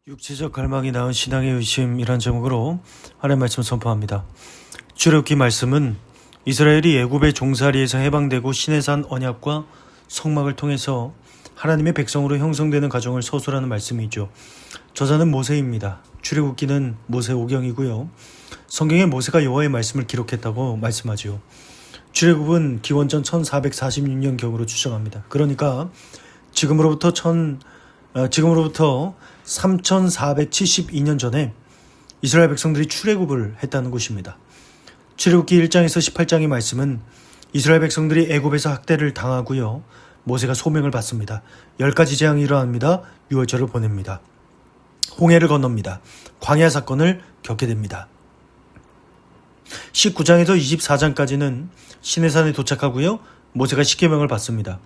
육체적 갈망이 낳은 신앙의 의심이란 제목으로 하나님의 말씀 선포합니다. 출애굽기 말씀은 이스라엘이 애굽의 종살이에서 해방되고 시내산 언약과 성막을 통해서 하나님의 백성으로 형성되는 과정을 서술하는 말씀이죠. 저자는 모세입니다. 출애굽기는 모세 오경이고요. 성경에 모세가 여호와의 말씀을 기록했다고 말씀하죠. 출애굽은 기원전 1446년경으로 추정합니다. 그러니까 지금으로부터 3472년 전에 이스라엘 백성들이 출애굽을 했다는 것입니다. 출애굽기 1장에서 18장의 말씀은 이스라엘 백성들이 애굽에서 학대를 당하고요. 모세가 소명을 받습니다. 10가지 재앙이 일어납니다. 유월절을 보냅니다. 홍해를 건넙니다. 광야 사건을 겪게 됩니다. 19장에서 24장까지는 시내산에 도착하고요. 모세가 십계명을 받습니다.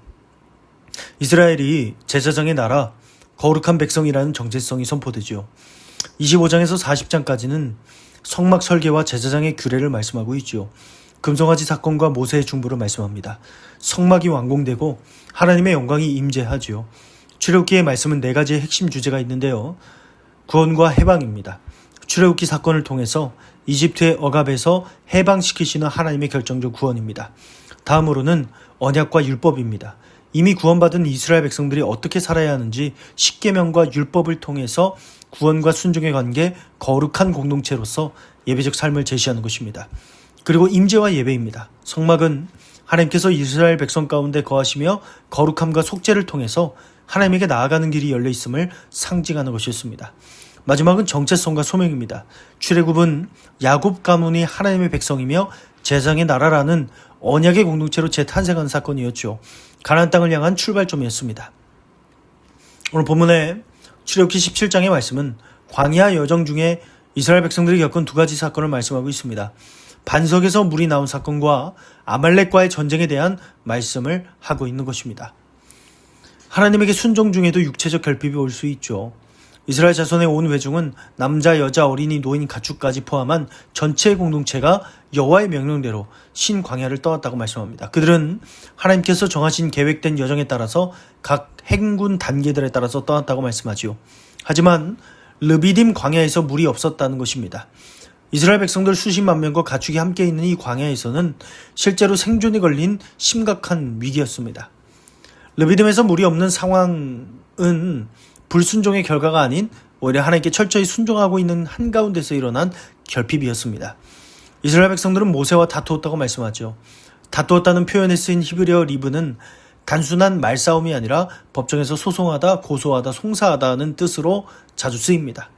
이스라엘이 제사장의 나라, 거룩한 백성이라는 정체성이 선포되죠. 25장에서 40장까지는 성막 설계와 제사장의 규례를 말씀하고 있죠. 금송아지 사건과 모세의 중보를 말씀합니다. 성막이 완공되고 하나님의 영광이 임재하죠. 출애굽기의 말씀은 4가지의 핵심 주제가 있는데요. 구원과 해방입니다. 출애굽기 사건을 통해서 이집트의 억압에서 해방시키시는 하나님의 결정적 구원입니다. 다음으로는 언약과 율법입니다. 이미 구원받은 이스라엘 백성들이 어떻게 살아야 하는지 십계명과 율법을 통해서 구원과 순종의 관계, 거룩한 공동체로서 예배적 삶을 제시하는 것입니다. 그리고 임재와 예배입니다. 성막은 하나님께서 이스라엘 백성 가운데 거하시며 거룩함과 속죄를 통해서 하나님에게 나아가는 길이 열려 있음을 상징하는 것이었습니다. 마지막은 정체성과 소명입니다. 출애굽은 야곱 가문이 하나님의 백성이며 제사장의 나라라는 언약의 공동체로 재탄생하는 사건이었죠. 가나안 땅을 향한 출발점이었습니다. 오늘 본문의 출애굽기 17장의 말씀은 광야 여정 중에 이스라엘 백성들이 겪은 2가지 사건을 말씀하고 있습니다. 반석에서 물이 나온 사건과 아말렉과의 전쟁에 대한 말씀을 하고 있는 것입니다. 하나님에게 순종 중에도 육체적 결핍이 올 수 있죠. 이스라엘 자손의 온 회중은 남자, 여자, 어린이, 노인, 가축까지 포함한 전체 공동체가 여호와의 명령대로 신광야를 떠났다고 말씀합니다. 그들은 하나님께서 정하신 계획된 여정에 따라서 각 행군 단계들에 따라서 떠났다고 말씀하지요. 하지만 르비딤 광야에서 물이 없었다는 것입니다. 이스라엘 백성들 수십만 명과 가축이 함께 있는 이 광야에서는 실제로 생존이 걸린 심각한 위기였습니다. 르비딤에서 물이 없는 상황은 불순종의 결과가 아닌 오히려 하나님께 철저히 순종하고 있는 한가운데서 일어난 결핍이었습니다. 이스라엘 백성들은 모세와 다투었다고 말씀하죠. 다투었다는 표현에 쓰인 히브리어 리브는 단순한 말싸움이 아니라 법정에서 소송하다, 고소하다, 송사하다는 뜻으로 자주 쓰입니다.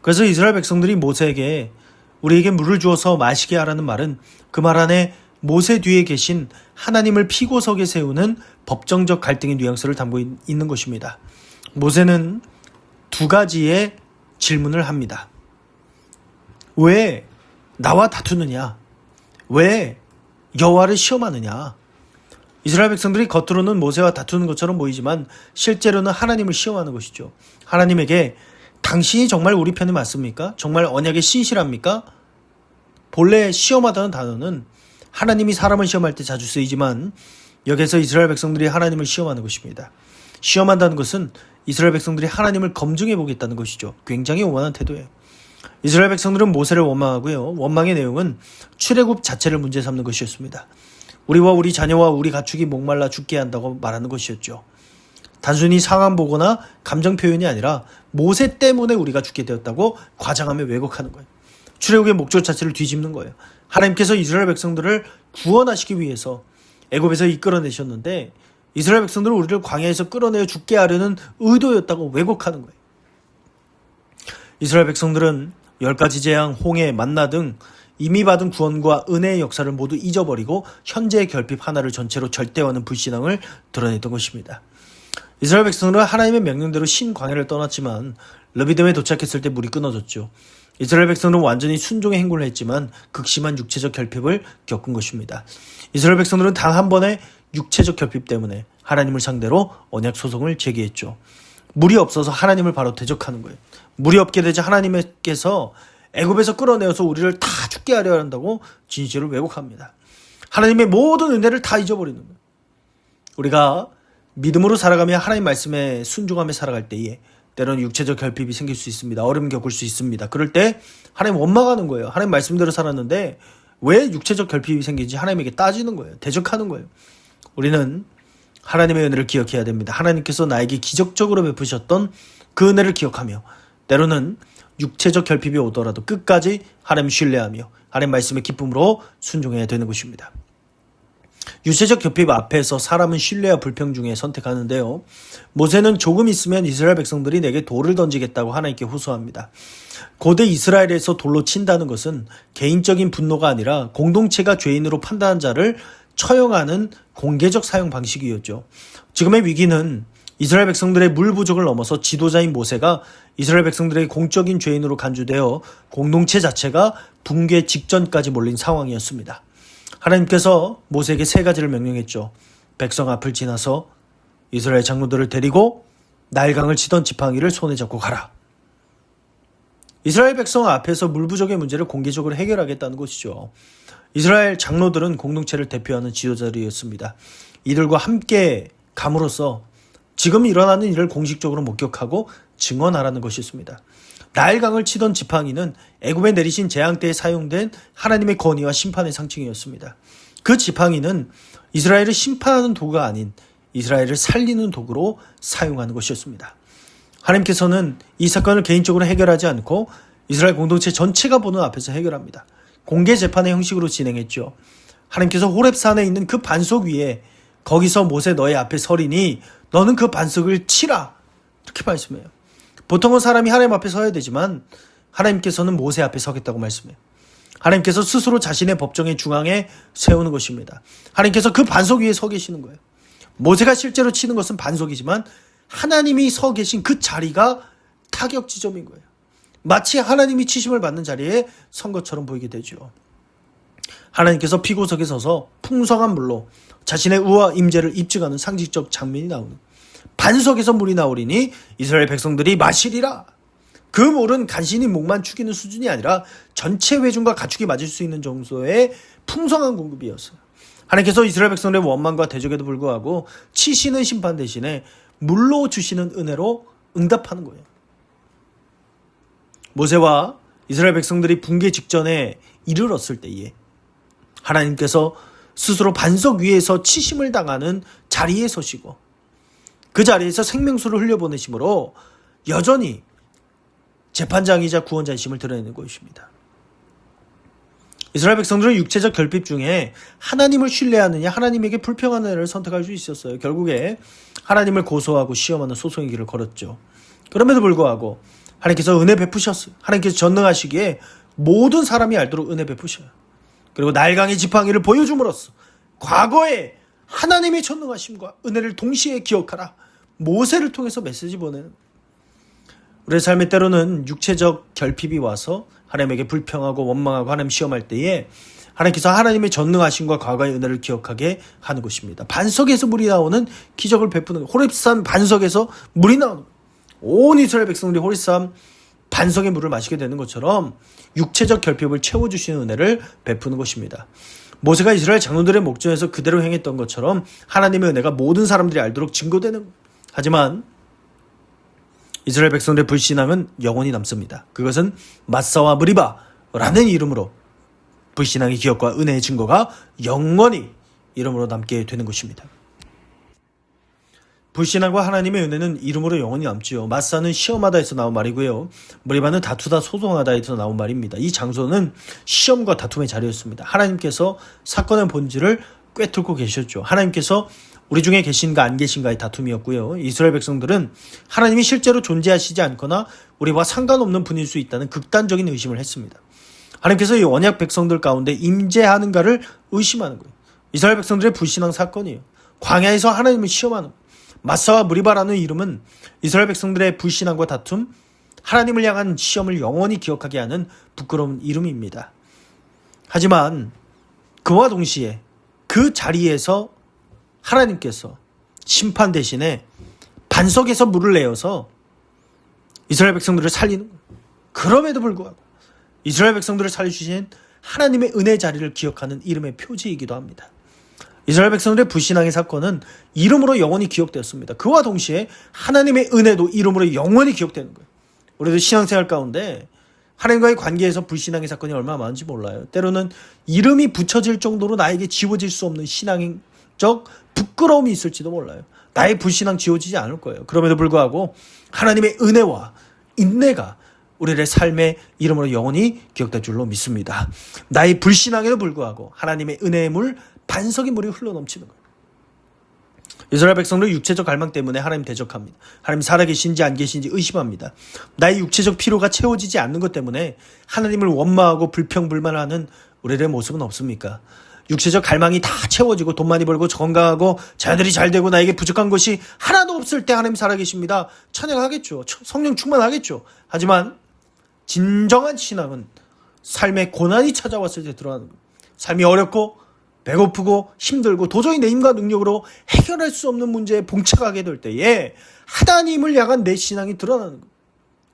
그래서 이스라엘 백성들이 모세에게 우리에게 물을 주어서 마시게 하라는 말은 그 말 안에 모세 뒤에 계신 하나님을 피고석에 세우는 법정적 갈등의 뉘앙스를 담고 있는 것입니다. 모세는 2가지의 질문을 합니다. 왜 나와 다투느냐? 왜 여호와를 시험하느냐? 이스라엘 백성들이 겉으로는 모세와 다투는 것처럼 보이지만 실제로는 하나님을 시험하는 것이죠. 하나님에게 당신이 정말 우리 편에 맞습니까? 정말 언약에 신실합니까? 본래 시험하다는 단어는 하나님이 사람을 시험할 때 자주 쓰이지만 여기서 이스라엘 백성들이 하나님을 시험하는 것입니다. 시험한다는 것은 이스라엘 백성들이 하나님을 검증해 보겠다는 것이죠. 굉장히 오만한 태도예요. 이스라엘 백성들은 모세를 원망하고요. 원망의 내용은 출애굽 자체를 문제 삼는 것이었습니다. 우리와 우리 자녀와 우리 가축이 목말라 죽게 한다고 말하는 것이었죠. 단순히 상황 보거나 감정 표현이 아니라 모세 때문에 우리가 죽게 되었다고 과장하며 왜곡하는 거예요. 출애굽의 목적 자체를 뒤집는 거예요. 하나님께서 이스라엘 백성들을 구원하시기 위해서 애굽에서 이끌어내셨는데 이스라엘 백성들은 우리를 광야에서 끌어내어 죽게 하려는 의도였다고 왜곡하는 거예요. 이스라엘 백성들은 10가지 재앙, 홍해, 만나 등 이미 받은 구원과 은혜의 역사를 모두 잊어버리고 현재의 결핍 하나를 전체로 절대화하는 불신앙을 드러냈던 것입니다. 이스라엘 백성들은 하나님의 명령대로 신광야를 떠났지만 르비딤에 도착했을 때 물이 끊어졌죠. 이스라엘 백성들은 완전히 순종의 행군을 했지만 극심한 육체적 결핍을 겪은 것입니다. 이스라엘 백성들은 단 한 번의 육체적 결핍 때문에 하나님을 상대로 언약 소송을 제기했죠. 물이 없어서 하나님을 바로 대적하는 거예요. 물이 없게 되자 하나님께서 애굽에서 끌어내어서 우리를 다 죽게 하려 한다고 진실을 왜곡합니다. 하나님의 모든 은혜를 다 잊어버리는 거예요. 우리가 믿음으로 살아가며 하나님 말씀에 순종하며 살아갈 때에 때로는 육체적 결핍이 생길 수 있습니다. 어려움 겪을 수 있습니다. 그럴 때 하나님 원망하는 거예요. 하나님 말씀대로 살았는데 왜 육체적 결핍이 생기는지 하나님에게 따지는 거예요. 대적하는 거예요. 우리는 하나님의 은혜를 기억해야 됩니다. 하나님께서 나에게 기적적으로 베푸셨던 그 은혜를 기억하며 때로는 육체적 결핍이 오더라도 끝까지 하나님 신뢰하며 하나님 말씀의 기쁨으로 순종해야 되는 것입니다. 육체적 결핍 앞에서 사람은 신뢰와 불평 중에 선택하는데요. 모세는 조금 있으면 이스라엘 백성들이 내게 돌을 던지겠다고 하나님께 호소합니다. 고대 이스라엘에서 돌로 친다는 것은 개인적인 분노가 아니라 공동체가 죄인으로 판단한 자를 처형하는 공개적 사용 방식이었죠. 지금의 위기는 이스라엘 백성들의 물 부족을 넘어서 지도자인 모세가 이스라엘 백성들의 공적인 죄인으로 간주되어 공동체 자체가 붕괴 직전까지 몰린 상황이었습니다. 하나님께서 모세에게 3가지를 명령했죠. 백성 앞을 지나서 이스라엘 장로들을 데리고 나일강을 치던 지팡이를 손에 잡고 가라. 이스라엘 백성 앞에서 물 부족의 문제를 공개적으로 해결하겠다는 것이죠. 이스라엘 장로들은 공동체를 대표하는 지도자들이었습니다. 이들과 함께 감으로써 지금 일어나는 일을 공식적으로 목격하고 증언하라는 것이었습니다. 나일강을 치던 지팡이는 애굽에 내리신 재앙 때에 사용된 하나님의 권위와 심판의 상징이었습니다. 그 지팡이는 이스라엘을 심판하는 도구가 아닌 이스라엘을 살리는 도구로 사용하는 것이었습니다. 하나님께서는 이 사건을 개인적으로 해결하지 않고 이스라엘 공동체 전체가 보는 앞에서 해결합니다. 공개 재판의 형식으로 진행했죠. 하나님께서 호렙산에 있는 그 반석 위에 거기서 모세 너의 앞에 서리니 너는 그 반석을 치라. 이렇게 말씀해요. 보통은 사람이 하나님 앞에 서야 되지만 하나님께서는 모세 앞에 서겠다고 말씀해요. 하나님께서 스스로 자신의 법정의 중앙에 세우는 것입니다. 하나님께서 그 반석 위에 서 계시는 거예요. 모세가 실제로 치는 것은 반석이지만 하나님이 서 계신 그 자리가 타격 지점인 거예요. 마치 하나님이 치심을 받는 자리에 선 것처럼 보이게 되죠. 하나님께서 피고석에 서서 풍성한 물로 자신의 우와 임재를 입증하는 상징적 장면이 나오는 반석에서 물이 나오리니 이스라엘 백성들이 마시리라. 그 물은 간신히 목만 축이는 수준이 아니라 전체 회중과 가축이 맞을 수 있는 정도의 풍성한 공급이었어요. 하나님께서 이스라엘 백성들의 원망과 대적에도 불구하고 치시는 심판 대신에 물로 주시는 은혜로 응답하는 거예요. 모세와 이스라엘 백성들이 붕괴 직전에 이르렀을 때에 하나님께서 스스로 반석 위에서 치심을 당하는 자리에 서시고 그 자리에서 생명수를 흘려보내심으로 여전히 재판장이자 구원자이심을 드러내는 것입니다. 이스라엘 백성들은 육체적 결핍 중에 하나님을 신뢰하느냐 하나님에게 불평하는 애를 선택할 수 있었어요. 결국에 하나님을 고소하고 시험하는 소송의 길을 걸었죠. 그럼에도 불구하고 하나님께서 은혜 베푸셨어요. 하나님께서 전능하시기에 모든 사람이 알도록 은혜 베푸셔요. 그리고 나일강의 지팡이를 보여줌으로써 과거에 하나님의 전능하심과 은혜를 동시에 기억하라. 모세를 통해서 메시지 보내는 우리의 삶의 때로는 육체적 결핍이 와서 하나님에게 불평하고 원망하고 하나님 시험할 때에 하나님께서 하나님의 전능하심과 과거의 은혜를 기억하게 하는 것입니다. 반석에서 물이 나오는 기적을 베푸는 호렙산 반석에서 물이 나오는 온 이스라엘 백성들이 호렙산 반석의 물을 마시게 되는 것처럼 육체적 결핍을 채워주시는 은혜를 베푸는 것입니다. 모세가 이스라엘 장로들의 목전에서 그대로 행했던 것처럼 하나님의 은혜가 모든 사람들이 알도록 증거되는 것. 하지만 이스라엘 백성들의 불신앙은 영원히 남습니다. 그것은 마사와 무리바라는 이름으로 불신앙의 기억과 은혜의 증거가 영원히 이름으로 남게 되는 것입니다. 불신앙과 하나님의 은혜는 이름으로 영원히 남지요. 마사는 시험하다에서 나온 말이고요. 무리바는 다투다 소송하다에서 나온 말입니다. 이 장소는 시험과 다툼의 자리였습니다. 하나님께서 사건의 본질을 꿰뚫고 계셨죠. 하나님께서 우리 중에 계신가 안 계신가의 다툼이었고요. 이스라엘 백성들은 하나님이 실제로 존재하시지 않거나 우리와 상관없는 분일 수 있다는 극단적인 의심을 했습니다. 하나님께서 이 언약 백성들 가운데 임재하는가를 의심하는 거예요. 이스라엘 백성들의 불신앙 사건이에요. 광야에서 하나님을 시험하는 거예요. 마사와 무리바라는 이름은 이스라엘 백성들의 불신앙과 다툼, 하나님을 향한 시험을 영원히 기억하게 하는 부끄러운 이름입니다. 하지만 그와 동시에 그 자리에서 하나님께서 심판 대신에 반석에서 물을 내어서 이스라엘 백성들을 살리는 거예요. 그럼에도 불구하고 이스라엘 백성들을 살려주신 하나님의 은혜 자리를 기억하는 이름의 표지이기도 합니다. 이스라엘 백성들의 불신앙의 사건은 이름으로 영원히 기억되었습니다. 그와 동시에 하나님의 은혜도 이름으로 영원히 기억되는 거예요. 우리도 신앙생활 가운데 하나님과의 관계에서 불신앙의 사건이 얼마나 많은지 몰라요. 때로는 이름이 붙여질 정도로 나에게 지워질 수 없는 신앙적 부끄러움이 있을지도 몰라요. 나의 불신앙 지워지지 않을 거예요. 그럼에도 불구하고 하나님의 은혜와 인내가 우리의 삶의 이름으로 영원히 기억될 줄로 믿습니다. 나의 불신앙에도 불구하고 하나님의 은혜의 물, 반석의 물이 흘러넘치는 거예요. 이스라엘 백성들 육체적 갈망 때문에 하나님 대적합니다. 하나님 살아계신지 안 계신지 의심합니다. 나의 육체적 필요가 채워지지 않는 것 때문에 하나님을 원망하고 불평불만하는 우리의 모습은 없습니까? 육체적 갈망이 다 채워지고 돈 많이 벌고 건강하고 자녀들이 잘 되고 나에게 부족한 것이 하나도 없을 때 하나님 살아계십니다. 찬양하겠죠. 성령 충만하겠죠. 하지만 진정한 신앙은 삶에 고난이 찾아왔을 때 드러나는 거예요. 삶이 어렵고 배고프고 힘들고 도저히 내 힘과 능력으로 해결할 수 없는 문제에 봉착하게 될 때에 하나님을 향한 내 신앙이 드러나는 거예요.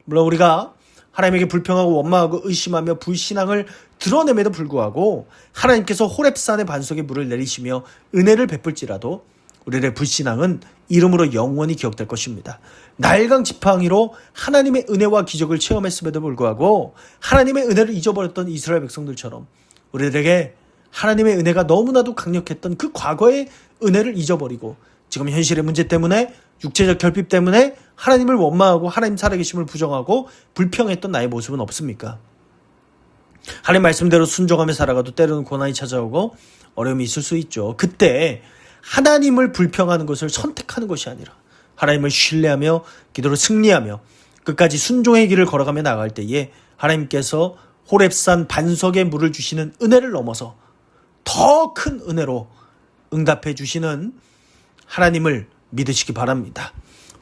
물론 우리가 하나님에게 불평하고 원망하고 의심하며 불신앙을 드러냄에도 불구하고 하나님께서 호렙산의 반석에 물을 내리시며 은혜를 베풀지라도 우리의 불신앙은 이름으로 영원히 기억될 것입니다. 나일강 지팡이로 하나님의 은혜와 기적을 체험했음에도 불구하고 하나님의 은혜를 잊어버렸던 이스라엘 백성들처럼 우리들에게 하나님의 은혜가 너무나도 강력했던 그 과거의 은혜를 잊어버리고 지금 현실의 문제 때문에 육체적 결핍 때문에 하나님을 원망하고 하나님 살아계심을 부정하고 불평했던 나의 모습은 없습니까? 하나님 말씀대로 순종하며 살아가도 때로는 고난이 찾아오고 어려움이 있을 수 있죠. 그때 하나님을 불평하는 것을 선택하는 것이 아니라 하나님을 신뢰하며 기도로 승리하며 끝까지 순종의 길을 걸어가며 나갈 때에 하나님께서 호렙산 반석에 물을 주시는 은혜를 넘어서 더 큰 은혜로 응답해 주시는 하나님을 믿으시기 바랍니다.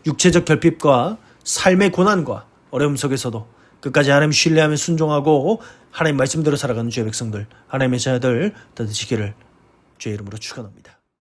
육체적 결핍과 삶의 고난과 어려움 속에서도 끝까지 하나님 신뢰하며 순종하고 하나님 말씀대로 살아가는 주의 백성들, 하나님의 자녀들 다 되시기를 주의 이름으로 축원합니다.